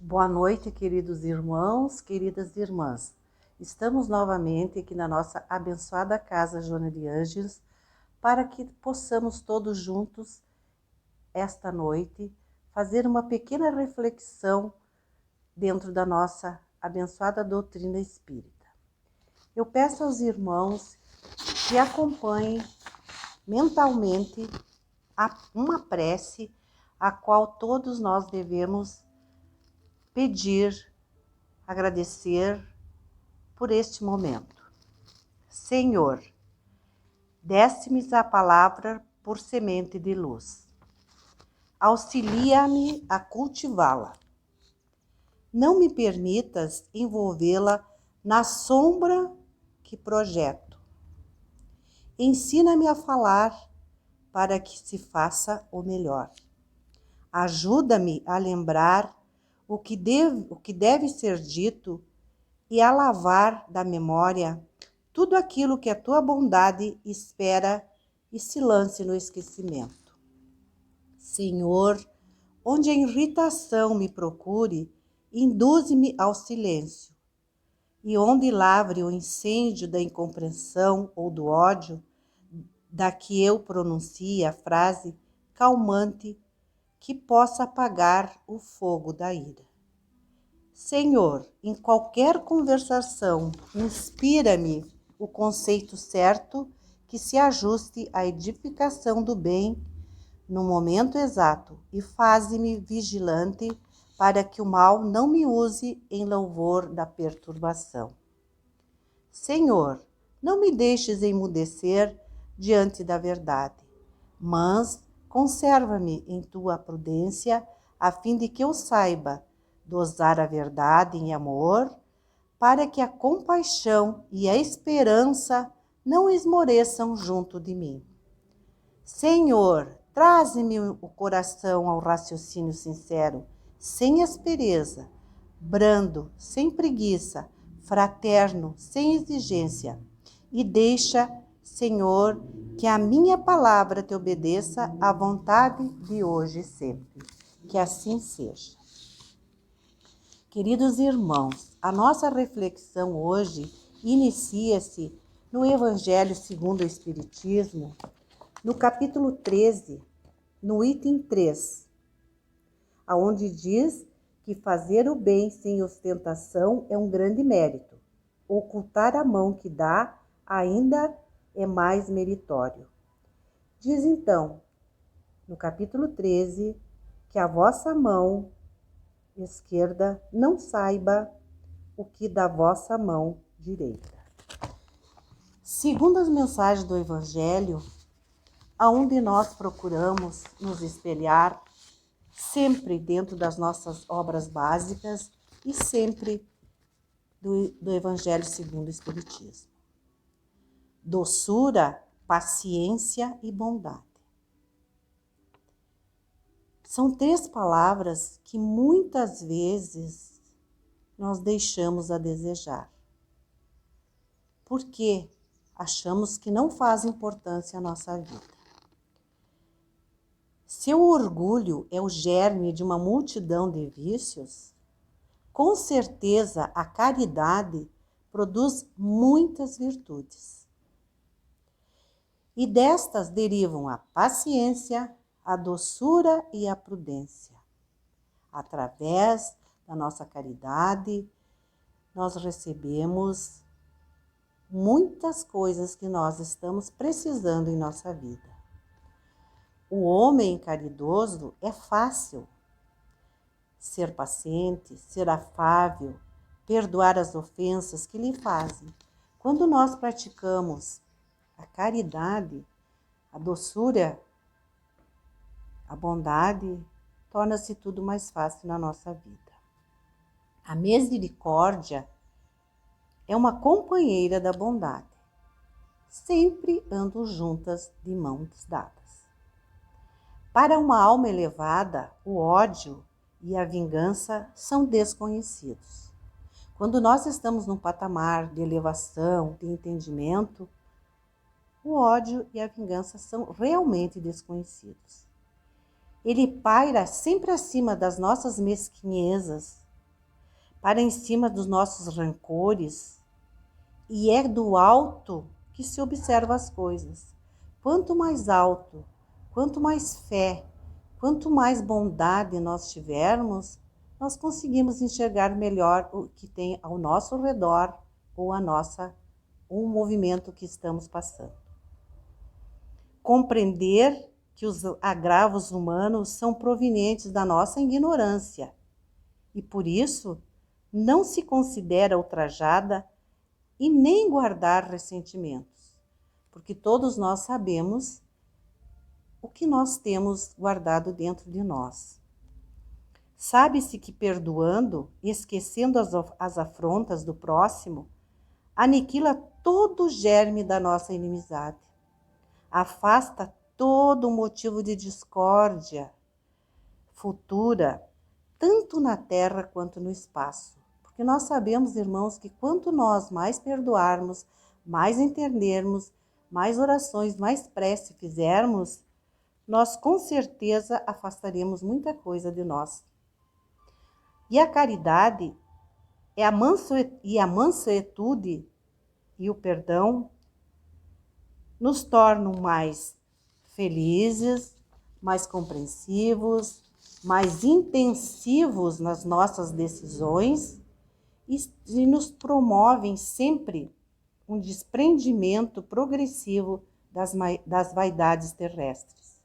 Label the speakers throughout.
Speaker 1: Boa noite, queridos irmãos, queridas irmãs. Estamos novamente aqui na nossa abençoada casa Joana de Ângeles para que possamos todos juntos, esta noite, fazer uma pequena reflexão dentro da nossa abençoada doutrina espírita. Eu peço aos irmãos que acompanhem mentalmente uma prece a qual todos nós devemos pedir, agradecer por este momento. Senhor, deste-me a palavra por semente de luz. Auxilia-me a cultivá-la. Não me permitas envolvê-la na sombra que projeto. Ensina-me a falar para que se faça o melhor. Ajuda-me a lembrar o que deve ser dito e a lavar da memória tudo aquilo que a tua bondade espera e se lance no esquecimento. Senhor, onde a irritação me procure, induze-me ao silêncio. E onde lavre o incêndio da incompreensão ou do ódio, da que eu pronuncie a frase calmante que possa apagar o fogo da ira. Senhor, em qualquer conversação, inspira-me o conceito certo que se ajuste à edificação do bem no momento exato e faze-me vigilante para que o mal não me use em louvor da perturbação. Senhor, não me deixes emudecer diante da verdade, mas conserva-me em tua prudência, a fim de que eu saiba dosar a verdade em amor, para que a compaixão e a esperança não esmoreçam junto de mim. Senhor, traze-me o coração ao raciocínio sincero, sem aspereza, brando, sem preguiça, fraterno, sem exigência, e deixa, Senhor, que a minha palavra te obedeça à vontade de hoje e sempre. Que assim seja. Queridos irmãos, a nossa reflexão hoje inicia-se no Evangelho segundo o Espiritismo, no capítulo 13, no item 3, aonde diz que fazer o bem sem ostentação é um grande mérito. Ocultar a mão que dá ainda é mais meritório. Diz então, no capítulo 13, que a vossa mão esquerda não saiba o que da vossa mão direita. Segundo as mensagens do Evangelho, aonde nós procuramos nos espelhar sempre dentro das nossas obras básicas e sempre do Evangelho segundo o Espiritismo. Doçura, paciência e bondade. São 3 palavras que muitas vezes nós deixamos a desejar. Porque achamos que não faz importância à nossa vida. Se o orgulho é o germe de uma multidão de vícios, com certeza a caridade produz muitas virtudes. E destas derivam a paciência, a doçura e a prudência. Através da nossa caridade, nós recebemos muitas coisas que nós estamos precisando em nossa vida. O homem caridoso é fácil ser paciente, ser afável, perdoar as ofensas que lhe fazem. Quando nós praticamos a caridade, a doçura, a bondade, torna-se tudo mais fácil na nossa vida. A misericórdia é uma companheira da bondade. Sempre andam juntas de mãos dadas. Para uma alma elevada, o ódio e a vingança são desconhecidos. Quando nós estamos num patamar de elevação, de entendimento, o ódio e a vingança são realmente desconhecidos. Ele paira sempre acima das nossas mesquinhezas, para em cima dos nossos rancores, e é do alto que se observa as coisas. Quanto mais alto, quanto mais fé, quanto mais bondade nós tivermos, nós conseguimos enxergar melhor o que tem ao nosso redor ou o movimento que estamos passando. Compreender que os agravos humanos são provenientes da nossa ignorância e, por isso, não se considera ultrajada e nem guardar ressentimentos, porque todos nós sabemos o que nós temos guardado dentro de nós. Sabe-se que perdoando, esquecendo as afrontas do próximo, aniquila todo o germe da nossa inimizade, afasta todo motivo de discórdia futura, tanto na terra quanto no espaço. Porque nós sabemos, irmãos, que quanto nós mais perdoarmos, mais entendermos, mais orações, mais prece fizermos, nós com certeza afastaremos muita coisa de nós. E a caridade a mansuetude e o perdão nos tornam mais felizes, mais compreensivos, mais intensivos nas nossas decisões e nos promovem sempre um desprendimento progressivo das vaidades terrestres.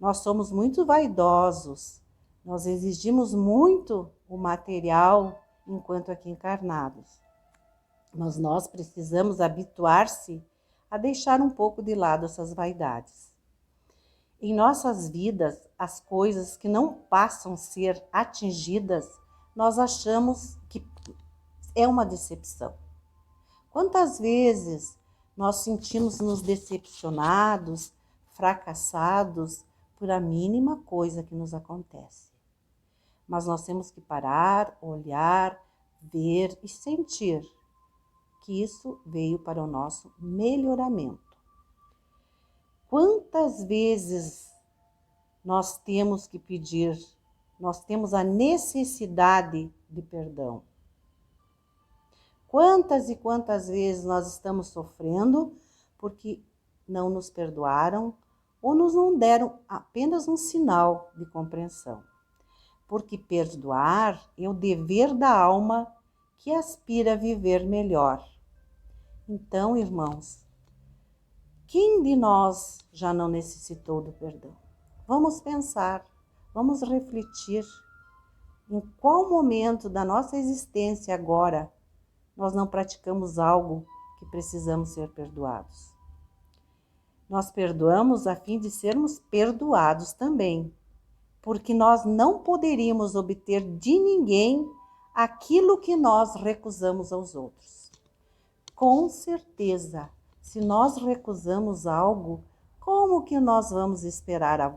Speaker 1: Nós somos muito vaidosos, nós exigimos muito o material enquanto aqui encarnados, mas nós precisamos habituar-se a deixar um pouco de lado essas vaidades. Em nossas vidas, as coisas que não passam a ser atingidas, nós achamos que é uma decepção. Quantas vezes nós sentimos-nos decepcionados, fracassados por a mínima coisa que nos acontece? Mas nós temos que parar, olhar, ver e sentir que isso veio para o nosso melhoramento. Quantas vezes nós temos que pedir, nós temos a necessidade de perdão? Quantas e quantas vezes nós estamos sofrendo porque não nos perdoaram ou nos não deram apenas um sinal de compreensão? Porque perdoar é o dever da alma que aspira a viver melhor. Então, irmãos, quem de nós já não necessitou do perdão? Vamos pensar, vamos refletir em qual momento da nossa existência agora nós não praticamos algo que precisamos ser perdoados. Nós perdoamos a fim de sermos perdoados também, porque nós não poderíamos obter de ninguém aquilo que nós recusamos aos outros. Com certeza, se nós recusamos algo, como que nós vamos esperar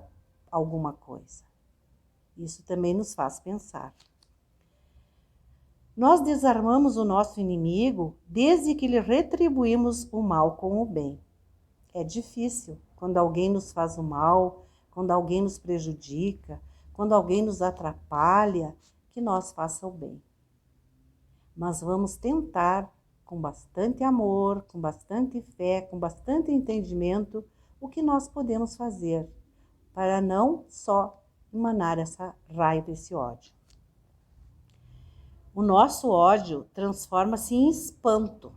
Speaker 1: alguma coisa? Isso também nos faz pensar. Nós desarmamos o nosso inimigo desde que lhe retribuímos o mal com o bem. É difícil quando alguém nos faz o mal, quando alguém nos prejudica, quando alguém nos atrapalha, que nós faça o bem. Mas vamos tentar, com bastante amor, com bastante fé, com bastante entendimento, o que nós podemos fazer para não só emanar essa raiva, esse ódio. O nosso ódio transforma-se em espanto,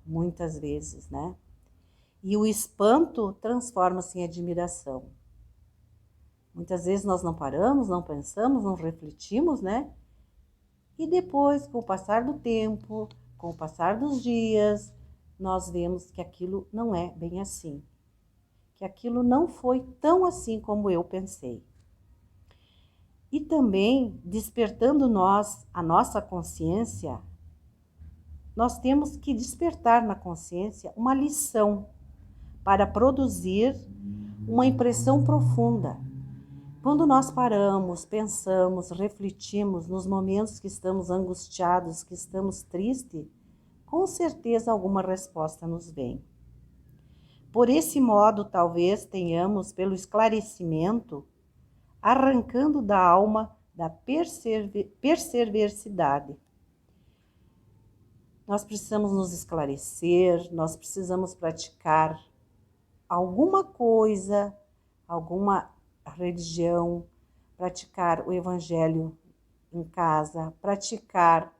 Speaker 1: muitas vezes, né? E o espanto transforma-se em admiração. Muitas vezes nós não paramos, não pensamos, não refletimos, né? E depois, com o passar do tempo, com o passar dos dias, nós vemos que aquilo não é bem assim. Que aquilo não foi tão assim como eu pensei. E também, despertando a nossa consciência, nós temos que despertar na consciência uma lição para produzir uma impressão profunda. Quando nós paramos, pensamos, refletimos nos momentos que estamos angustiados, que estamos tristes, com certeza alguma resposta nos vem. Por esse modo, talvez tenhamos, pelo esclarecimento, arrancando da alma da perseverança. Nós precisamos nos esclarecer, nós precisamos praticar alguma coisa, alguma religião, praticar o evangelho em casa, praticar,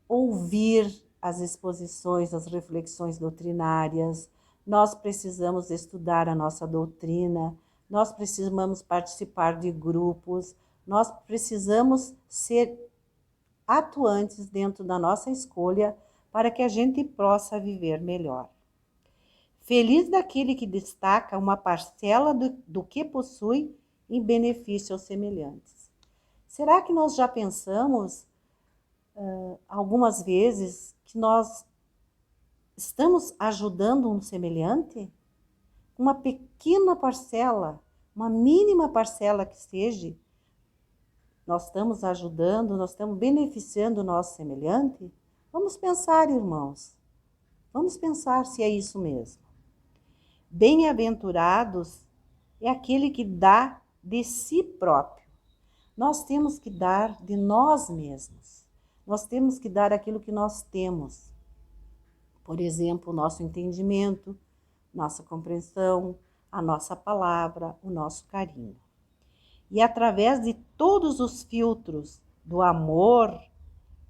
Speaker 1: ouvir as exposições, as reflexões doutrinárias. Nós precisamos estudar a nossa doutrina, nós precisamos participar de grupos, nós precisamos ser atuantes dentro da nossa escolha para que a gente possa viver melhor. Feliz daquele que destaca uma parcela do que possui em benefício aos semelhantes. Será que nós já pensamos algumas vezes que nós estamos ajudando um semelhante? Uma pequena parcela, uma mínima parcela que seja, nós estamos ajudando, nós estamos beneficiando o nosso semelhante? Vamos pensar, irmãos. Vamos pensar se é isso mesmo. Bem-aventurados é aquele que dá de si próprio. Nós temos que dar de nós mesmos. Nós temos que dar aquilo que nós temos. Por exemplo, o nosso entendimento, nossa compreensão, a nossa palavra, o nosso carinho. E através de todos os filtros do amor,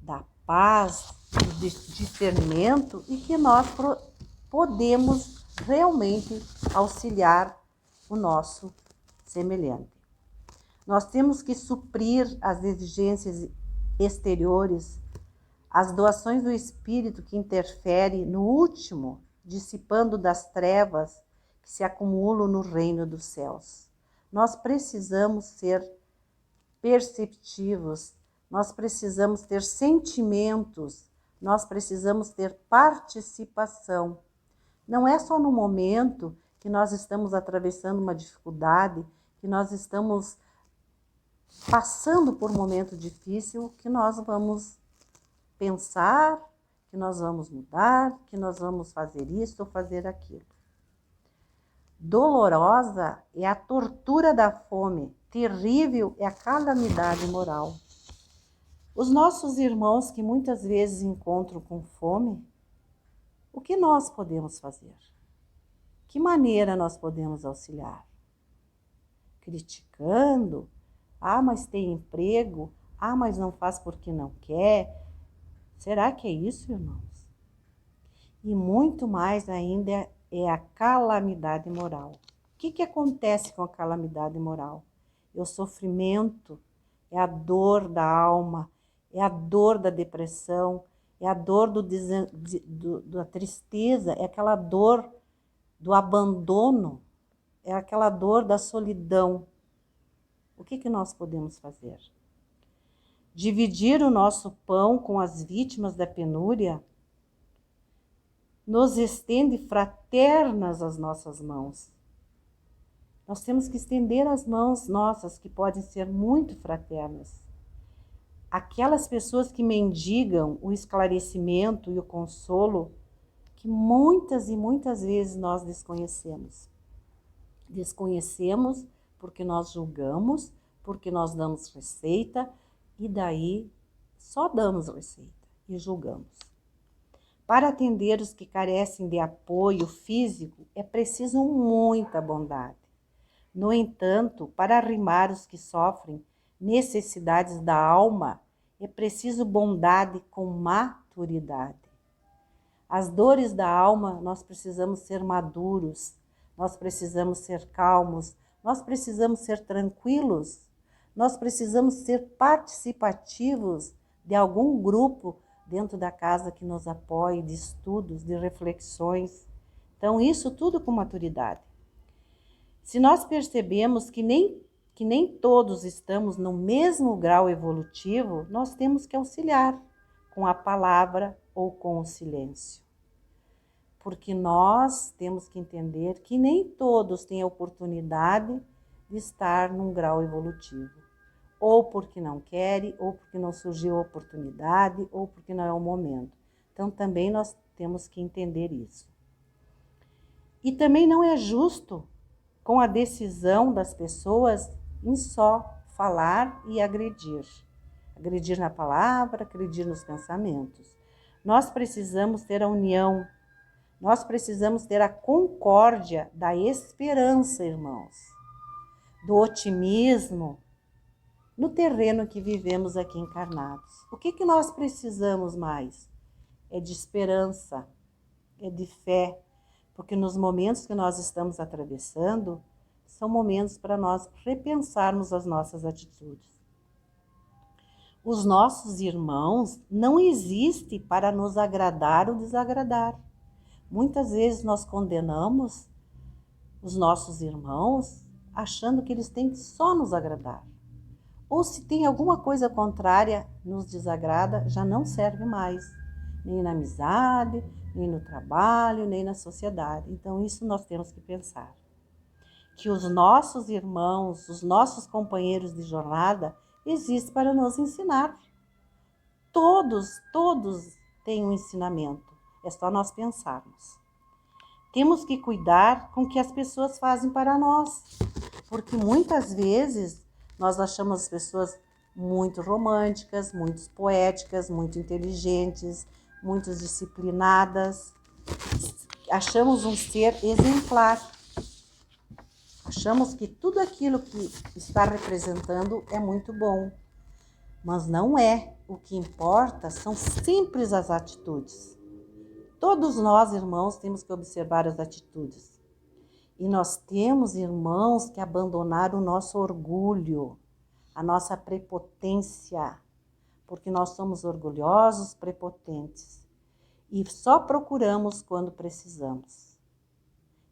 Speaker 1: da paz, do discernimento, e que nós podemos realmente auxiliar o nosso semelhante. Nós temos que suprir as exigências exteriores, as doações do Espírito que interfere no último, dissipando das trevas que se acumulam no reino dos céus. Nós precisamos ser perceptivos, nós precisamos ter sentimentos, nós precisamos ter participação. Não é só no momento que nós estamos atravessando uma dificuldade, que nós estamos passando por um momento difícil, que nós vamos pensar, que nós vamos mudar, que nós vamos fazer isso ou fazer aquilo. Dolorosa é a tortura da fome, terrível é a calamidade moral. Os nossos irmãos que muitas vezes encontram com fome, o que nós podemos fazer? Que maneira nós podemos auxiliar? Criticando? Ah, mas tem emprego? Ah, mas não faz porque não quer? Será que é isso, irmãos? E muito mais ainda é a calamidade moral. O que acontece com a calamidade moral? É o sofrimento, é a dor da alma, é a dor da depressão, é a dor da tristeza, é aquela dor do abandono, é aquela dor da solidão. O que nós podemos fazer? Dividir o nosso pão com as vítimas da penúria nos estende fraternas as nossas mãos. Nós temos que estender as mãos nossas, que podem ser muito fraternas. Aquelas pessoas que mendigam o esclarecimento e o consolo, que muitas e muitas vezes nós desconhecemos. Desconhecemos porque nós julgamos, porque nós damos receita, e daí só damos receita e julgamos. Para atender os que carecem de apoio físico, é preciso muita bondade. No entanto, para arrimar os que sofrem necessidades da alma, é preciso bondade com maturidade. As dores da alma, nós precisamos ser maduros, nós precisamos ser calmos, nós precisamos ser tranquilos, nós precisamos ser participativos de algum grupo dentro da casa que nos apoie, de estudos, de reflexões. Então, isso tudo com maturidade. Se nós percebemos que nem todos estamos no mesmo grau evolutivo, nós temos que auxiliar com a palavra ou com o silêncio. Porque nós temos que entender que nem todos têm a oportunidade de estar num grau evolutivo. Ou porque não querem, ou porque não surgiu a oportunidade, ou porque não é o momento. Então, também nós temos que entender isso. E também não é justo com a decisão das pessoas em só falar e agredir. Agredir na palavra, agredir nos pensamentos. Nós precisamos ter a união, nós precisamos ter a concórdia da esperança, irmãos, do otimismo no terreno que vivemos aqui encarnados. O que nós precisamos mais? É de esperança, é de fé, porque nos momentos que nós estamos atravessando, são momentos para nós repensarmos as nossas atitudes. Os nossos irmãos não existem para nos agradar ou desagradar. Muitas vezes nós condenamos os nossos irmãos achando que eles têm que só nos agradar. Ou se tem alguma coisa contrária, nos desagrada, já não serve mais. Nem na amizade, nem no trabalho, nem na sociedade. Então isso nós temos que pensar. Que os nossos irmãos, os nossos companheiros de jornada, existem para nos ensinar. Todos têm um ensinamento. É só nós pensarmos. Temos que cuidar com o que as pessoas fazem para nós. Porque muitas vezes nós achamos as pessoas muito românticas, muito poéticas, muito inteligentes, muito disciplinadas. Achamos um ser exemplar. Achamos que tudo aquilo que está representando é muito bom, mas não é. O que importa são sempre as atitudes. Todos nós, irmãos, temos que observar as atitudes. E nós temos, irmãos, que abandonar o nosso orgulho, a nossa prepotência, porque nós somos orgulhosos, prepotentes, e só procuramos quando precisamos.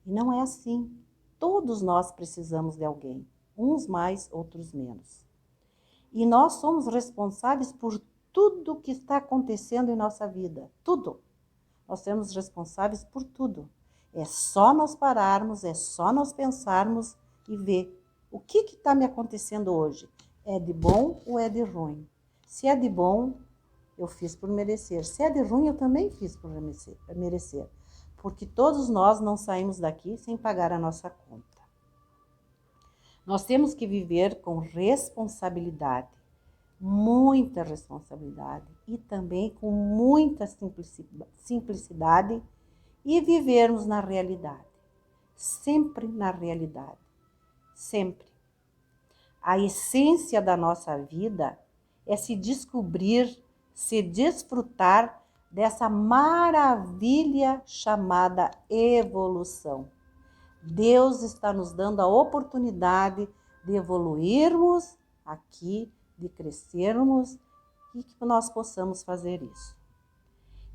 Speaker 1: E não é assim. Todos nós precisamos de alguém, uns mais, outros menos. E nós somos responsáveis por tudo que está acontecendo em nossa vida, tudo. Nós somos responsáveis por tudo. É só nós pararmos, é só nós pensarmos e ver o que está me acontecendo hoje. É de bom ou é de ruim? Se é de bom, eu fiz por merecer. Se é de ruim, eu também fiz por merecer. Porque todos nós não saímos daqui sem pagar a nossa conta. Nós temos que viver com responsabilidade, muita responsabilidade e também com muita simplicidade e vivermos na realidade, sempre na realidade, sempre. A essência da nossa vida é se descobrir, se desfrutar dessa maravilha chamada evolução. Deus está nos dando a oportunidade de evoluirmos aqui, de crescermos e que nós possamos fazer isso.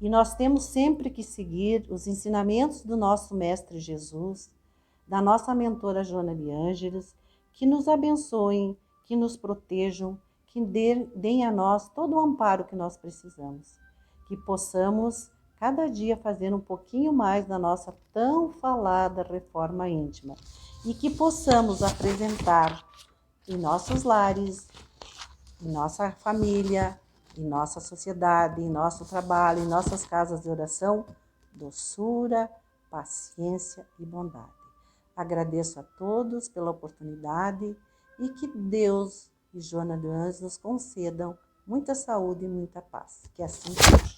Speaker 1: E nós temos sempre que seguir os ensinamentos do nosso Mestre Jesus, da nossa mentora Joana de Ângeles, que nos abençoem, que nos protejam, que deem a nós todo o amparo que nós precisamos. Que possamos cada dia fazer um pouquinho mais da nossa tão falada reforma íntima e que possamos apresentar em nossos lares, em nossa família, em nossa sociedade, em nosso trabalho, em nossas casas de oração, doçura, paciência e bondade. Agradeço a todos pela oportunidade e que Deus e Joana de Ângeles nos concedam muita saúde e muita paz. Que assim seja.